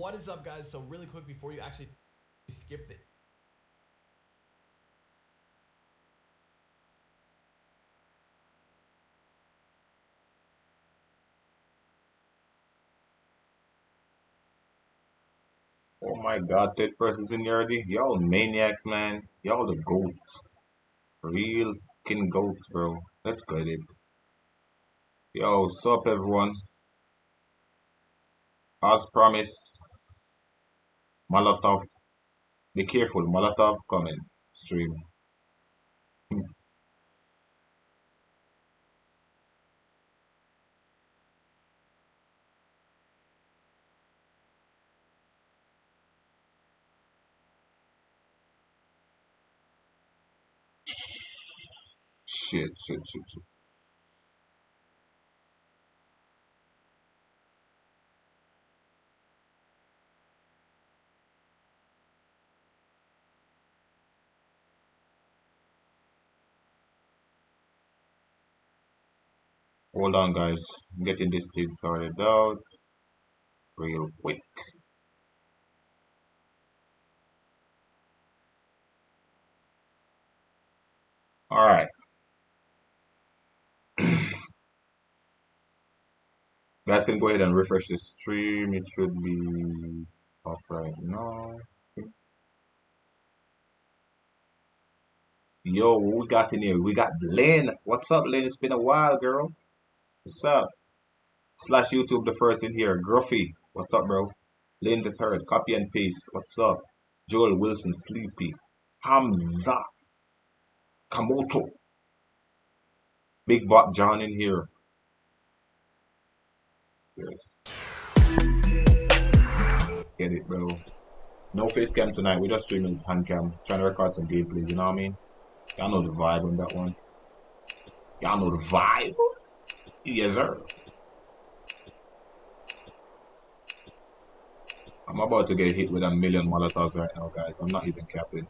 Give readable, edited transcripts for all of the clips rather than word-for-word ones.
What is up, guys? So really quick before you actually skip it. Oh my god, third person's in here already. Y'all maniacs, man. Y'all the goats. Real king goats, bro. Let's get it. Yo, sup everyone. As promised, Molotov. Be careful, Molotov coming. Stream. Shit. Hold on, guys. I'm getting this thing sorted out real quick. Alright. Guys can go ahead and refresh the stream. It should be up right now. Yo, what we got in here? We got Lynn. What's up, Lynn? It's been a while, girl. What's up? Slash YouTube the first in here. Gruffy. What's up, bro? Lynn the third. Copy and paste. What's up? Joel Wilson Sleepy. Hamza. Kamoto. Big Bot John in here. Yes. Get it, bro. No face cam tonight. We're just streaming hand cam. Trying to record some gameplays, you know what I mean? Y'all know the vibe on that one. Y'all know the vibe? Yes, sir. I'm about to get hit with a million Molotovs right now, guys. I'm not even capping.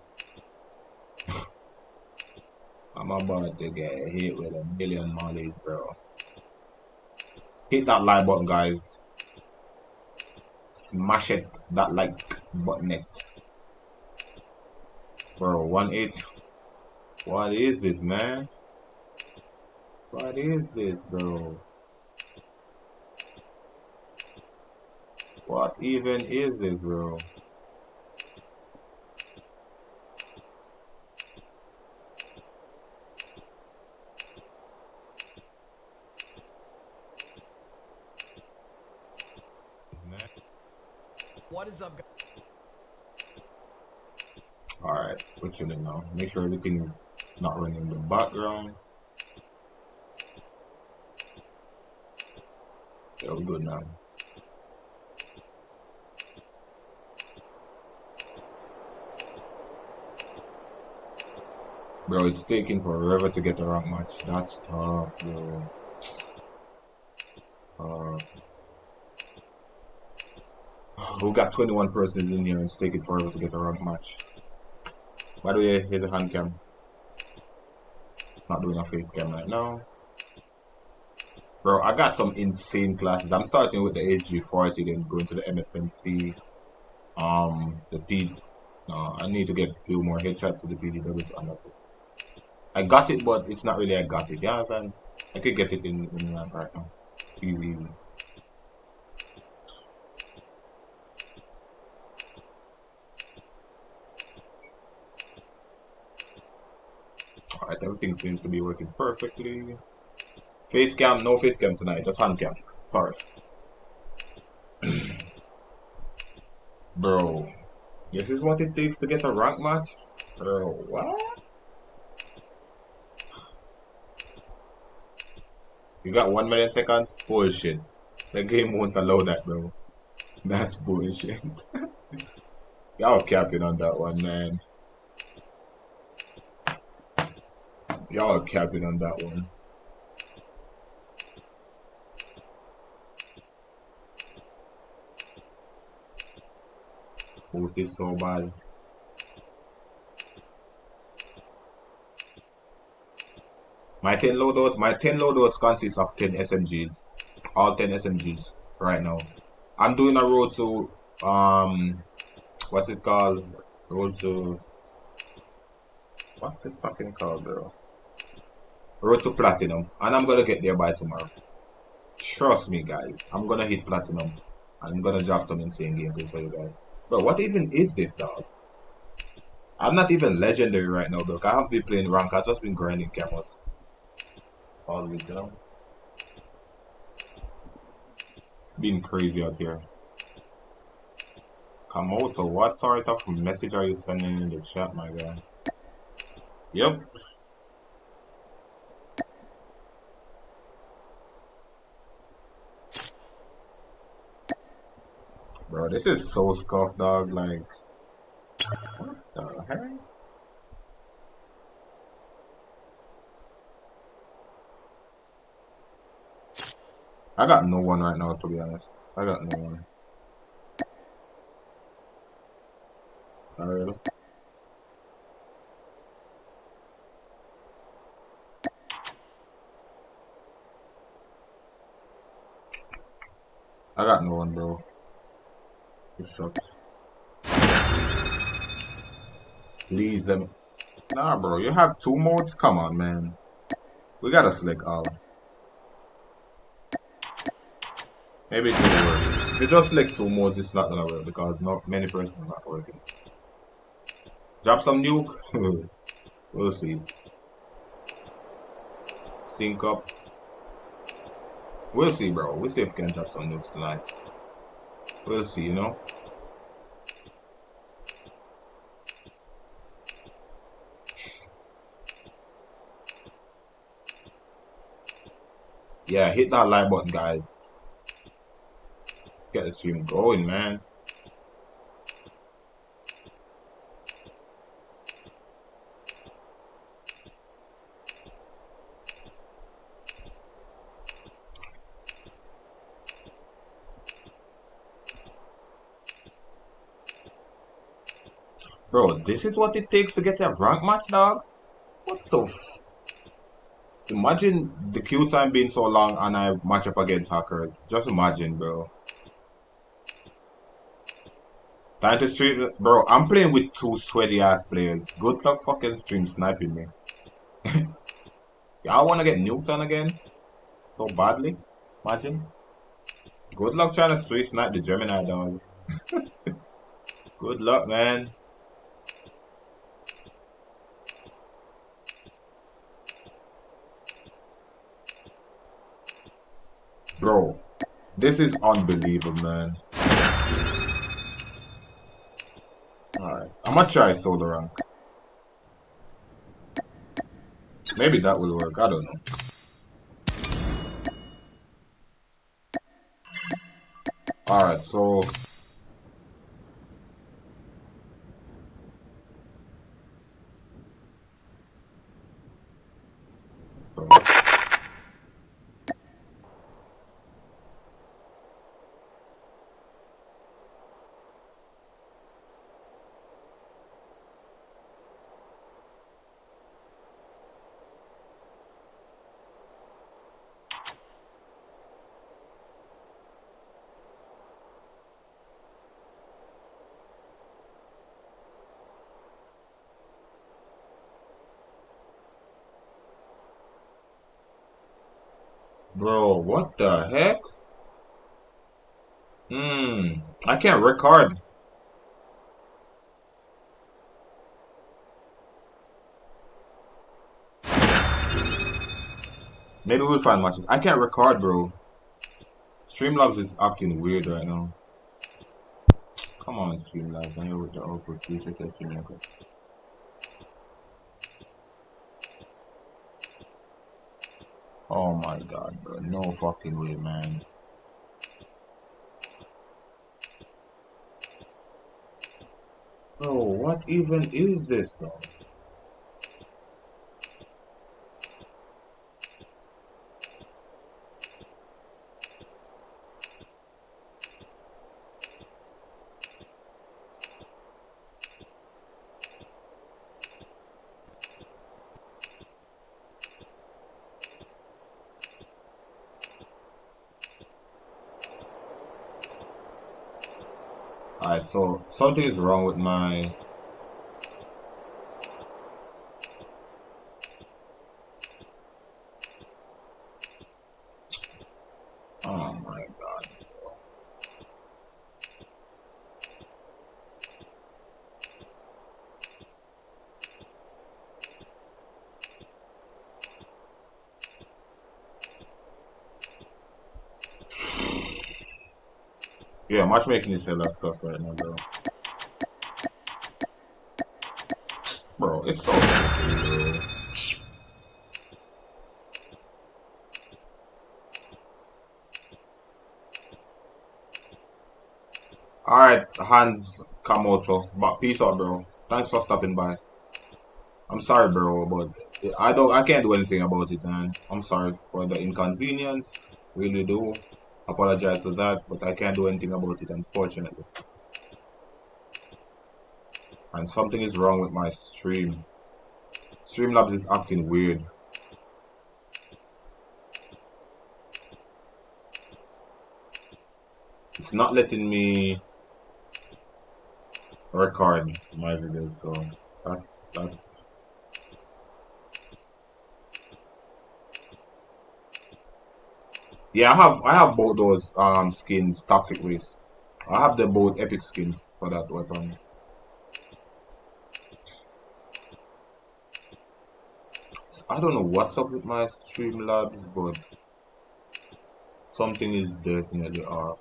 I'm about to get hit with a million mollies, bro. Hit that like button, guys. Smash it, that like button. Bro, 1-8. What is this, man? What is this, bro? What even is this, bro? What is up, guys? Alright, we're chilling now. Make sure everything is not running in the background. Yeah, we're good now. Bro, it's taking forever to get the rank match. That's tough, bro. We got 21 persons in here and it's taking forever to get the rank match. By the way, here's a hand cam. Not doing a face cam right now. Bro, I got some insane classes. I'm starting with the HG40, then going to the MSMC. The P. No, I need to get a few more headshots with the PDW. I got it, but it's not really I got it. Yeah, I could get it in rank right now. Easy. Alright, everything seems to be working perfectly. Face cam, no face cam tonight, just hand cam. Sorry. Bro, this is what it takes to get a rank match? Bro, what? You got 1 million seconds? Bullshit. The game won't allow that, bro. That's bullshit. Y'all capping on that one, man. Y'all capping on that one. Who's this so bad? My 10 loadouts consist of 10 SMGs. All 10 SMGs right now. I'm doing a road to um, what's it called? Road to, what's it fucking called, bro? Road to Platinum. And I'm gonna get there by tomorrow. Trust me, guys. I'm gonna hit Platinum. I'm gonna drop some insane gameplay for you guys. But what even is this, dog? I'm not even legendary right now, though. I haven't been playing rank. I've just been grinding cameras. All week, you know? It's been crazy out here. Kamoto, what sort of message are you sending in the chat, my guy? Yep. Bro, this is so scuffed, dog. Like, what the heck? I got no one right now, to be honest. I got no one. Alright. I got no one, bro. It sucks. Please, them. Nah, bro. You have 2 modes? Come on, man. We gotta select all. Maybe it will work. If you just select 2 modes, it's not gonna work because not many persons are not working. Drop some nuke. We'll see. Sync up. We'll see, bro. We'll see if we can drop some nukes tonight. We'll see, you know. Yeah, hit that like button, guys. Get the stream going, man. Bro, this is what it takes to get a rank match, dog? What the f... Imagine the queue time being so long and I match up against hackers. Just imagine, bro. Time to stream... Bro, I'm playing with 2 sweaty-ass players. Good luck fucking stream sniping me. Y'all wanna get nuked on again? So badly? Imagine. Good luck trying to street snipe the Gemini, dog. Good luck, man. Bro, this is unbelievable, man. Alright, I'm gonna try solo rank. Maybe that will work, I don't know. Alright, so... Bro, what the heck? I can't record. Maybe we'll find matches. I can't record, bro. Streamlabs is acting weird right now. Come on, Streamlabs. I know with the output. Please check that stream record. Oh my god, bro. No fucking way, man. Bro, what even is this, though? So something is wrong with my. Oh my god. Yeah, matchmaking is hella sus right now, bro. Bro, it's so bro. Alright, Hans Kamoto. But peace out, bro. Thanks for stopping by. I'm sorry, bro, but I can't do anything about it, man. I'm sorry for the inconvenience. Really do. Apologize for that, but I can't do anything about it, unfortunately. And something is wrong with my stream. Streamlabs is acting weird. It's not letting me record my videos, so that's yeah, I have both those skins, toxic waste. I have the both epic skins for that weapon. I don't know what's up with my Streamlabs, but something is definitely off.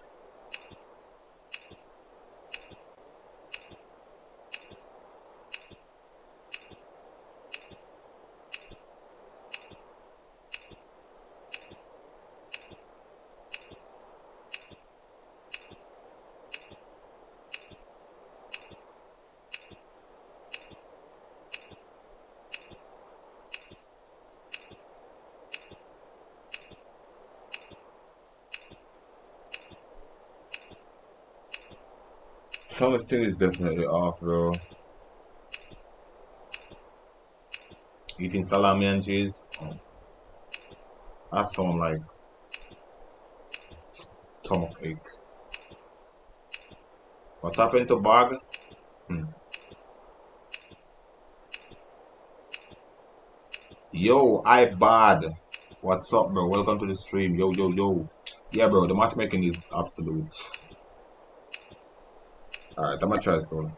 Something is definitely off, bro. Eating salami and cheese. Oh, that sound like stomach ache. What happened to bag? Hmm. Yo, I bad. What's up, bro? Welcome to the stream. Yo, yo, yo. Yeah, bro, the matchmaking is absolute. Alright, I'm gonna try solo.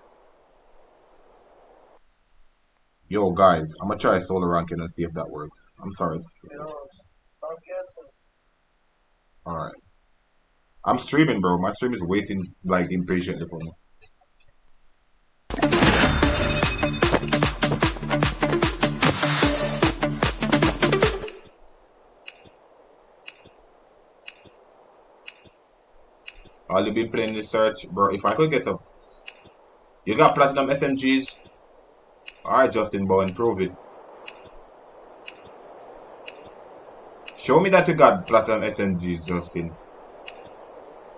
Yo, guys, I'm gonna try solo ranking and see if that works. I'm sorry. Alright. I'm streaming, bro. My stream is waiting, like, impatiently for me. All you been playing the search, bro. If I could get a. You got platinum SMGs? Alright, Justin Bowen, prove it. Show me that you got platinum SMGs, Justin.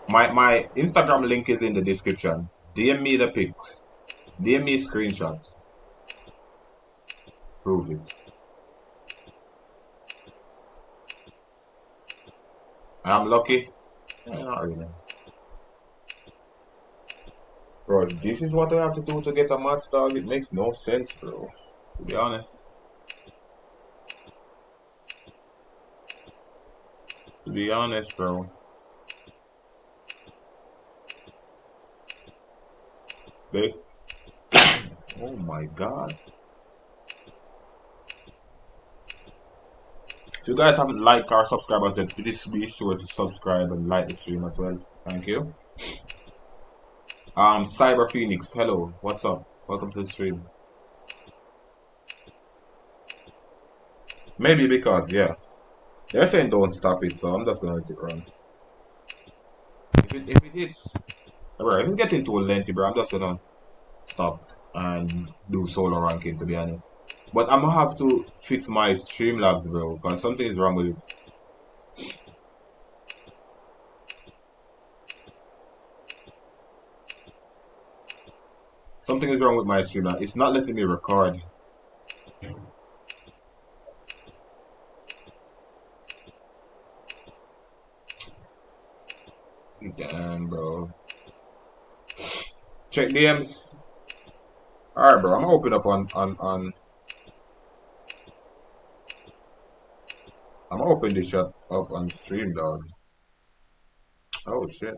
My Instagram link is in the description. DM me the pics. DM me screenshots. Prove it. I'm lucky. Yeah, not really. Bro, this is what I have to do to get a match, dog. It makes no sense, bro. To be honest. To be honest, bro. They... Oh my god. If you guys haven't liked or subscribed yet, please be sure to subscribe and like the stream as well. Thank you. Cyber Phoenix, hello. What's up? Welcome to the stream. Maybe because, yeah. They're saying don't stop it, so I'm just gonna let it run. If it hits, bro, if it's getting too lengthy, bro, I'm just gonna stop and do solo ranking, to be honest. But I'm gonna have to fix my Streamlabs, bro, because something is wrong with it. Something is wrong with my Streamlabs. It's not letting me record. Damn, bro. Check DMs. Alright, bro. I'm gonna open up on. I'm gonna open this shit up on stream, dog. Oh shit.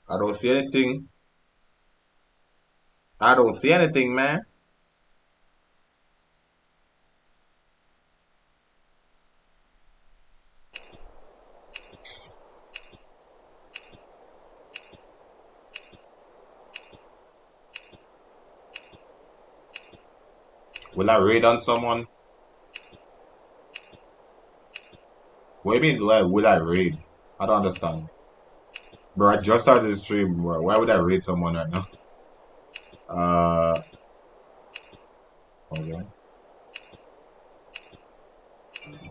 I don't see anything. I don't see anything, man. Will I raid on someone? What do you mean, will I raid? I don't understand. Bro, I just started the stream, bro. Why would I raid someone right now? Okay.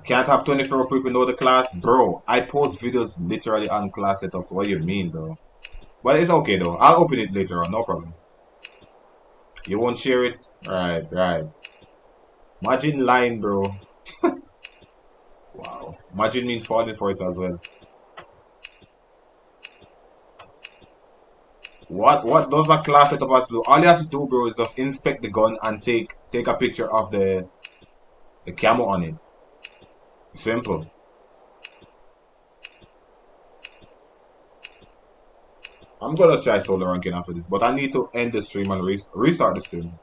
Can't have 24 people know the class? Bro, I post videos literally on class setups. What do you mean, bro? But it's okay, though. I'll open it later on. No problem. You won't share it? Right, right. Imagine lying, bro. Wow. Imagine me falling for it as well. What does a class setup have to do? All you have to do, bro, is just inspect the gun and take a picture of the camo on it. Simple. I'm gonna try solo ranking after this, but I need to end the stream and restart the stream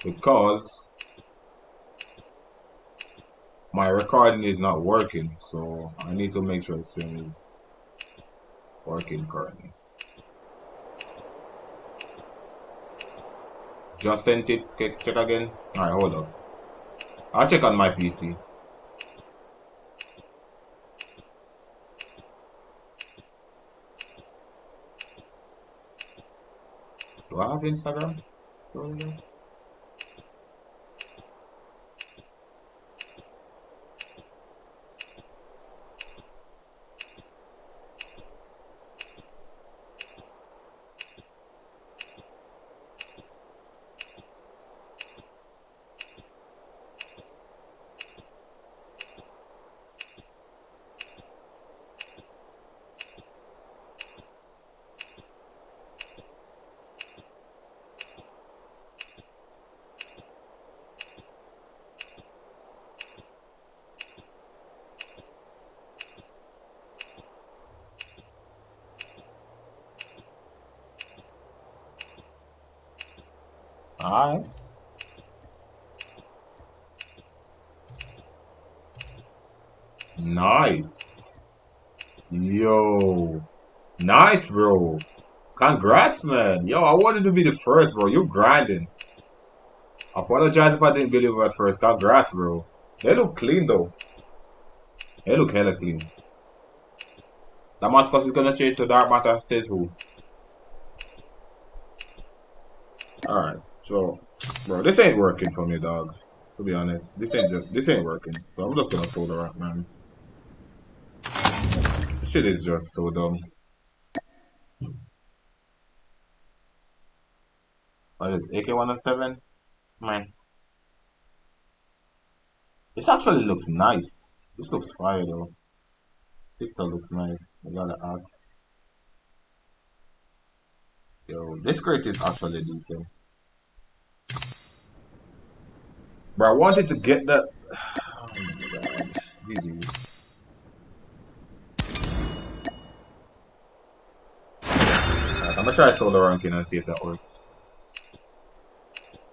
because my recording is not working. So I need to make sure the stream is working currently. Just sent it. Check again. Alright, hold up. I'll check on my PC. Do I have Instagram? Alright. Nice. Yo. Nice, bro. Congrats, man. Yo, I wanted to be the first, bro. You're grinding. Apologize if I didn't believe you at first. Congrats, bro. They look clean, though. They look hella clean. Damascus is gonna change to dark matter, says who? Alright, so, bro, this ain't working for me, dog. To be honest, this ain't working. So I'm just gonna solo rank, man. This shit is just so dumb. What is AK-107? Man. This actually looks nice. This looks fire, though. This still looks nice. I got an axe. Yo, this crate is actually decent. Bro, I wanted to get the... Oh my god. GG's. Right, I'm gonna try solo ranking and see if that works.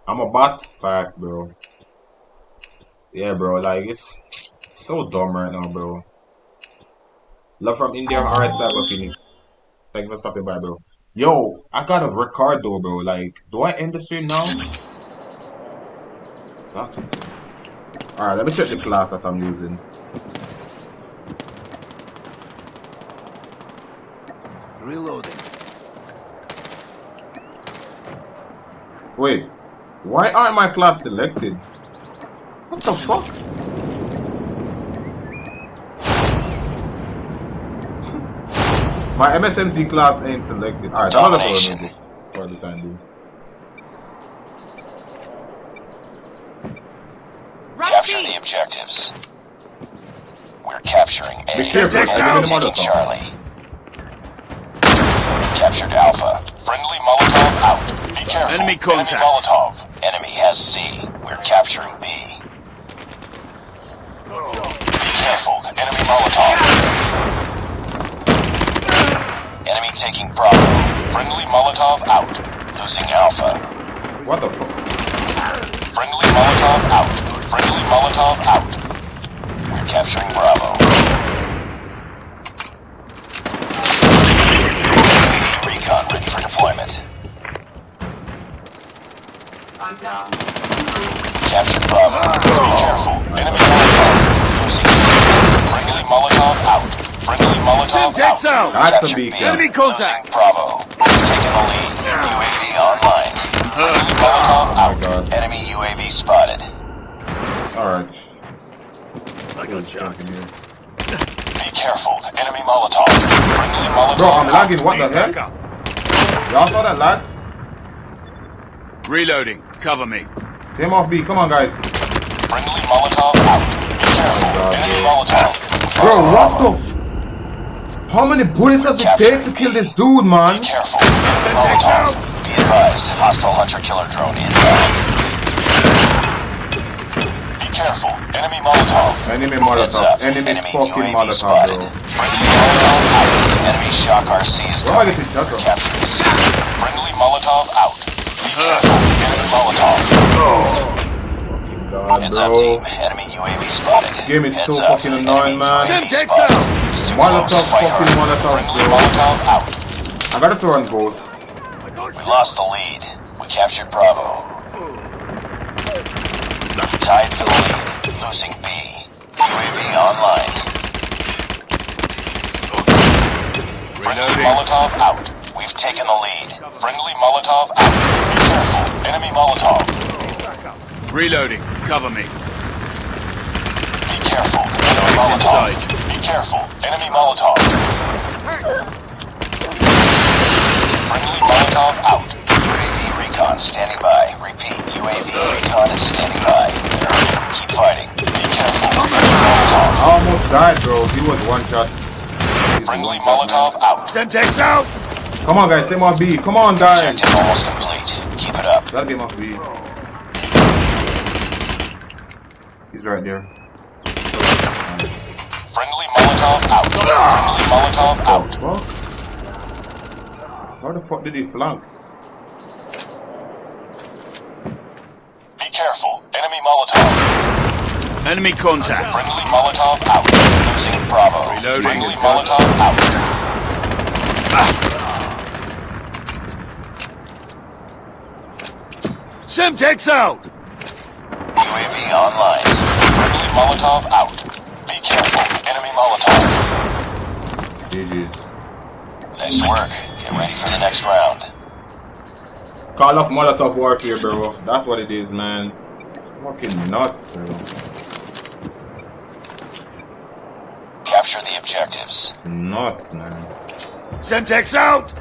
I'm a bot? Facts, bro. Yeah, bro, like, it's so dumb right now, bro. Love from India. Alright, Cyber Phoenix. Thank you for stopping by, bro. Yo, I got a record though, bro. Like, do I end the stream now? Alright, let me check the class that I'm using. Reloading. Wait, why aren't my class selected? What the fuck? My MSMC class ain't selected. Alright, I'm gonna remove this for the time being. Capture the objectives. We're capturing A. Be careful, Enemy taking Charlie. Captured Alpha. Friendly Molotov out. Be careful. Enemy contact. Enemy Molotov. Enemy has C. We're capturing B. Be careful. Enemy Molotov. Enemy taking Bravo. Friendly Molotov out. Losing Alpha. What the fuck? Friendly Molotov out. Friendly Molotov out. We're capturing Bravo. Recon ready for deployment. Captured Bravo. Be careful. Enemy Molotov. Losing. Friendly Molotov out. Friendly Molotov out. That's a Captured B. beacon. Enemy contact. Losing Bravo. Taking the lead. UAV online. Friendly Molotov out. God. Enemy UAV spotted. Alright. Be careful. Enemy Molotov. Friendly Molotov Bro, I'm out. lagging. What the heck? Y'all saw that lag? Reloading. Cover me. Came off B. Come on, guys. Friendly Molotov out. Be careful. God. Enemy Molotov. Bro, what the f... How many bullets does it take to kill this dude, man? Be careful. Enemy Molotov. Be advised. Hostile hunter-killer drone inbound. Be careful. Enemy Molotov. Enemy Heads Molotov. up. Enemy fucking UAV Molotov, spotted. bro. Friendly Molotov out. Enemy Shock RC is Where am I coming. getting shot from? Capturing C. Friendly Molotov out. Be careful. Enemy Molotov. God, Heads up, bro. team. Enemy UAV spotted. Game is Heads so up. fucking annoying, Enemy man. UAV Semtex spotted. out. It's too Molotov, close. Fight fucking hard. Molotov, Friendly bro. Molotov out. I gotta throw on both. We lost the lead. We captured Bravo. Tied for the lead. Losing B. UAV online. Friendly Molotov out. We've taken the lead. Friendly Molotov out. Be careful. Enemy Molotov. Reloading. Cover me. Be careful. Enemy Target's in Molotov. sight. Be careful. Enemy Molotov. Friendly Molotov out. UAV recon standing by. Repeat. UAV recon is standing by. Keep fighting. Be careful. Enemy Molotov. I almost died, bro. He was one shot. Friendly Molotov out. Semtex out. Come on, guys. Same on B. Come on, guys. Objective almost complete. Keep it up. That game off B. He's right there. Friendly Molotov out. Friendly Molotov out. Fuck? How the fuck did he flank? Be careful. Enemy Molotov. Enemy contact. Friendly Molotov out. Losing Bravo. Reloading. Friendly Molotov out. Semtex out. UAV online. Friendly Molotov out. Be careful. Enemy Molotov. GG's. Nice work. Get ready for the next round. Call of Molotov warfare, bro. That's what it is, man. Fucking nuts, bro. Capture the objectives. It's nuts, man. Semtex out.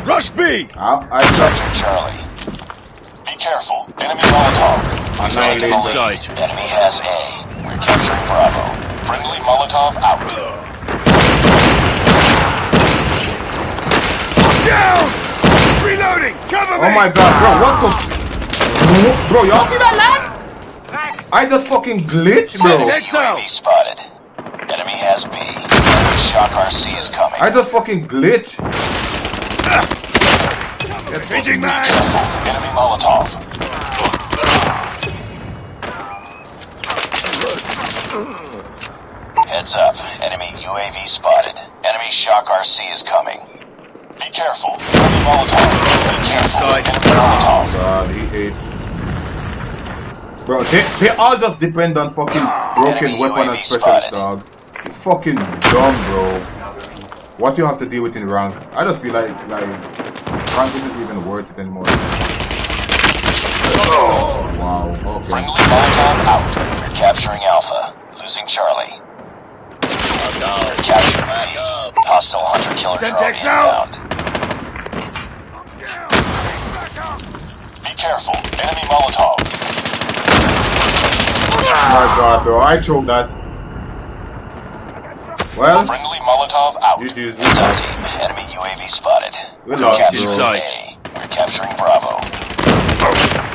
Rush B. I Capture Charlie. Be careful. Enemy Molotov. We've taken the Annihilate lead. sight. Enemy has A. We're capturing Bravo. Friendly Molotov out. Down. Reloading. Cover me. Oh my god, bro, what the bro, y'all see that lag? I just fucking glitched, bro. Semtex out. UAV spotted. Enemy has B. Enemy Shock RC is coming. I just fucking glitched. Repeating mag. Careful. Enemy Molotov. Heads up. Enemy UAV spotted. Enemy Shock RC is coming. Be careful. Enemy Molotov. Be careful. Inside. Enemy Molotov. God, he hates. Bro, they all just depend on fucking broken Enemy weapon and UAV specials, spotted. dog. It's fucking dumb, bro. What you have to deal with in rank? I just feel like rank isn't even worth it anymore. Wow, okay. Friendly Molotov out. We're capturing Alpha. Losing Charlie. We're capturing B. Hostile hunter-killer drone Semtex out. inbound. Be careful. Enemy Molotov. my god, bro. I choked that. Well, Friendly Molotov out. GG's. Heads up, team. Enemy UAV spotted. We We're lost, capturing bro. Sight. A. We're capturing Bravo.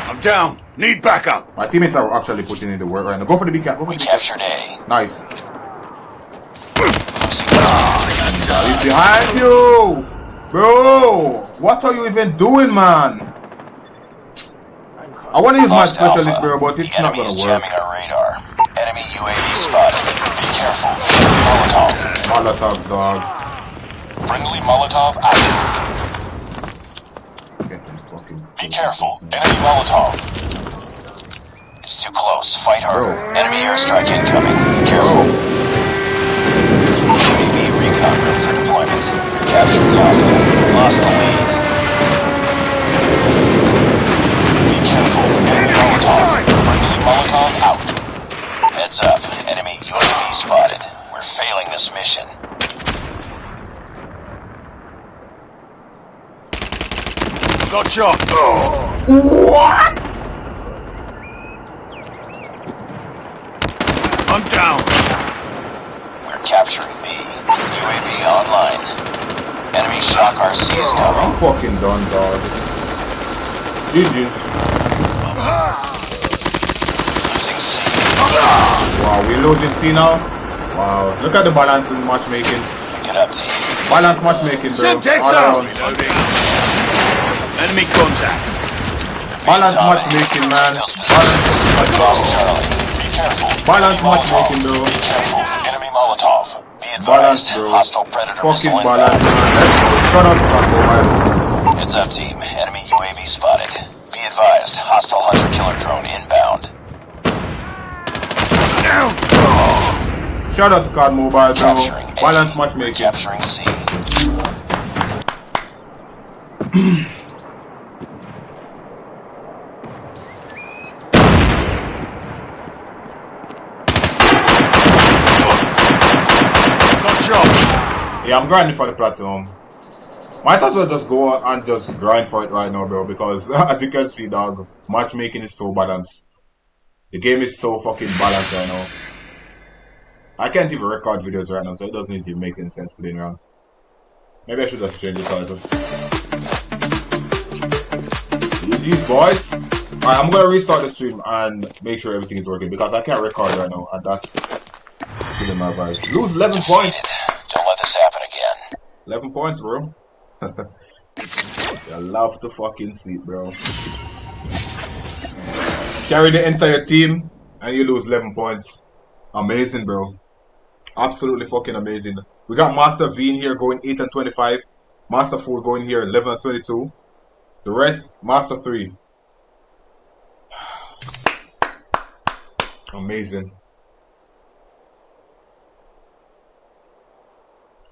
I'm down. Need backup. My teammates are actually putting in the work right now. Go for the big cap. Go for We the big cap. captured A. Nice. Losing B. He's behind you! Bro! What are you even doing, man? I want to use my Lost specialist, Alpha. bro, but The it's not enemy gonna is work. jamming our radar. Enemy UAV spotted. Be careful. Molotov. Molotov, dog. Friendly Molotov out. Get him fucking. Be careful. Enemy Molotov. It's too close. Fight harder. Bro. Enemy airstrike incoming. Be careful. UAV recon ready for deployment. Captured Alpha. Lost the lead. Be careful. Enemy Molotov. Friendly Molotov out. Heads up. Enemy UAV spotted. We're failing this mission. Got shot. What? I'm down. We're capturing B. UAV online. Enemy shock RC is I'm coming. fucking done, dog. GG's. Losing C. Wow, we're losing C now? Wow. Look at the balance in matchmaking. Pick it up, team. Balance matchmaking, bro. Semtex All out. around. Reloading. Enemy contact. Balance Dominant. matchmaking, man. Those positions. Lost Charlie. Be careful. Balance Enemy Molotov. matchmaking, bro. Be careful. Enemy Molotov. Be Balance, advised. bro. Hostile Predator Fucking missile balance, inbound. man. Let's go. Shut up, man. Heads up, team. Enemy UAV spotted. Be advised. Hostile hunter-killer drone inbound. Down. Shout out to Card Mobile, bro. Capturing A. Balance We're matchmaking. capturing C. Got shot. Yeah, I'm grinding for the platinum. Might as well just go and just grind for it right now, bro. Because as you can see, dog, matchmaking is so balanced. The game is so fucking balanced right now. I can't even record videos right now, so it doesn't even make any sense playing around. Maybe I should just change the title. GG's, boys. Alright, I'm gonna restart the stream and make sure everything is working because I can't record right now, and that's killing my vibes. Lose 11 Defeated. points. Don't let this happen again. 11 points, bro. I love the fucking seat, bro. Carry the entire team and you lose 11 points. Amazing, bro. Absolutely fucking amazing. We got Master V in here going 8 and 25. Master 4 going here 11 and 22. The rest, Master 3. Amazing.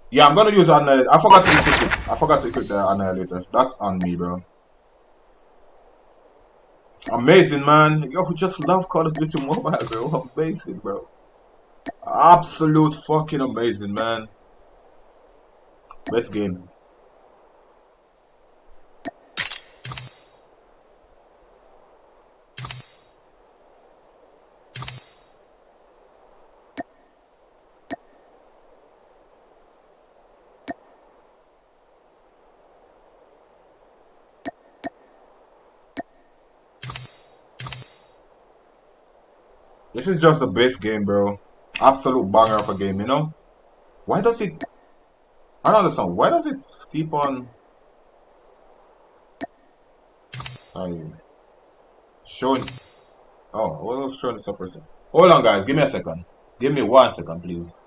Yeah, I'm gonna use Annihilator. I forgot to equip it. I forgot to equip the Annihilator. That's on me, bro. Amazing, man. Yo, we just love Call of Duty Mobile, bro. Amazing, bro. Absolute fucking amazing, man. Best game. This is just the best game, bro. Absolute banger of a game, you know? Why does it... I don't understand. Why does it keep on... showing... Oh, what was showing the suppressor? Hold on, guys. Give me a second. Give me 1 second, please.